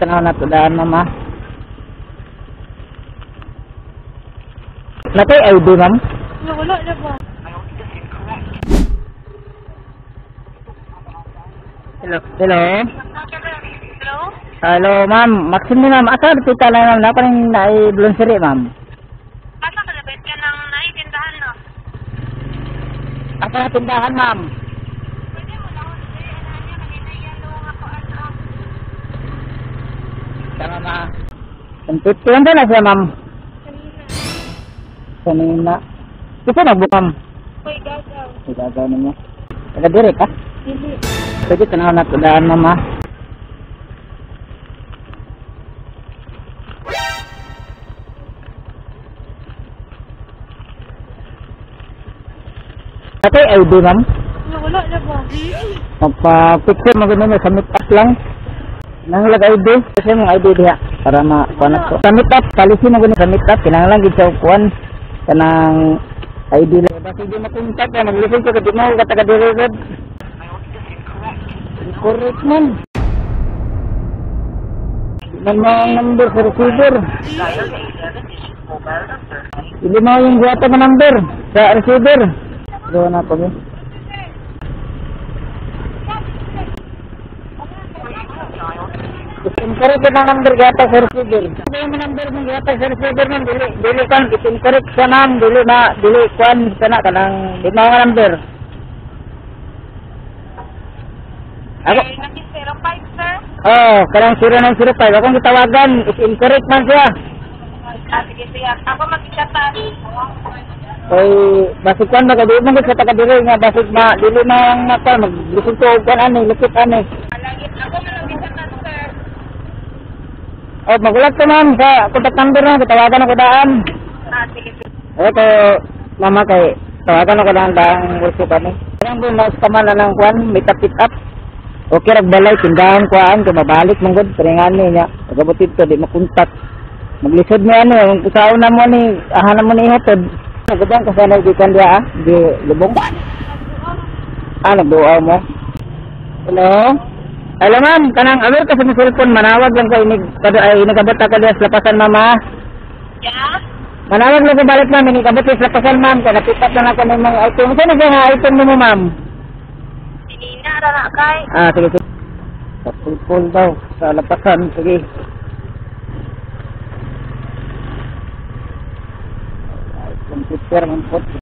tanaw na tudaan mama. Natay ID ma'am? Wala na ba? Hello. Hello. Hello? Hello ma'am. Maxine ma'am. Asa kita lang ma'am. Napa rin na i-blonsiri ma'am? Asa ka labit ka ng naitindahan no? Asa na tindahan ma'am? Pwede mo na ako sa kanina kanina yan doon ako ano. Tama ma. Tuwan na siya ma'am. Kanina. Ito nagbukam. Uy, gagaw. Gagaw ninyo. Taga-direct ka? Hindi. Pwede tanaw na tudaan mama. Natay ID ma'am? Wala na ba? Magpa-picture maganda sa meet up lang. Nanglag ID. Kasi mong ID diha. Para ma-kuanat ko. Sa meet up. Policy maganda sa meet up. Kinanglang gid sa kuan. Kanang ID lang. Basta di makontak ka. Mag-listen ko kasi mo. Kataga-direct. Correct man. Man mo ang number sa receiver. Hindi mo yung guwata na number sa receiver. Doon na po yun. Incorrect na number gata sa receiver. Ano yung number mong gata sa receiver man? Dili kan, incorrect sa nam. Dili kan sana ka ng di mo ang number. Ako? Naki 05 sir? Karang 0905. Akong gitawagan. Is incorrect man siya. Sige siya. Ako magkikatan. Oy, basig kan ba kadi mo sa taga-dire nga basig ma dili na ang mata maglisod ko og kan ani lupit ani. Alagit ako magkikatan sir. Magulat ko ma'am sa contact number na tawagan ako daan. Sige sige. Ito mama kay tawagan ako daan workshop ani. Ang doon mas kaman na ng kwan may tapit up. Okay rag balay tindahan kuan kay mabalik mong gud pringani niya. Pagabutid ko di makontak. Maglisod mo ani ang kusaon na mo ni ahanan mo ni hatod. Nagdang ka sana di kan dia di lubong. Nagduaw mo. Hello. Hello ma'am, kanang aware ka sa cellphone manawag lang ko inig ay nagabot ka diya sa lapasan mama. Yeah? Manawag lang ko balik ma'am inigabot sa lapasan ma'am kay napick-up na ako ng mga item. Saan na nga item mo ma'am? Sinina ra na kay. Sige sige. Sa cellphone daw sa lapasan sige. Computer man po.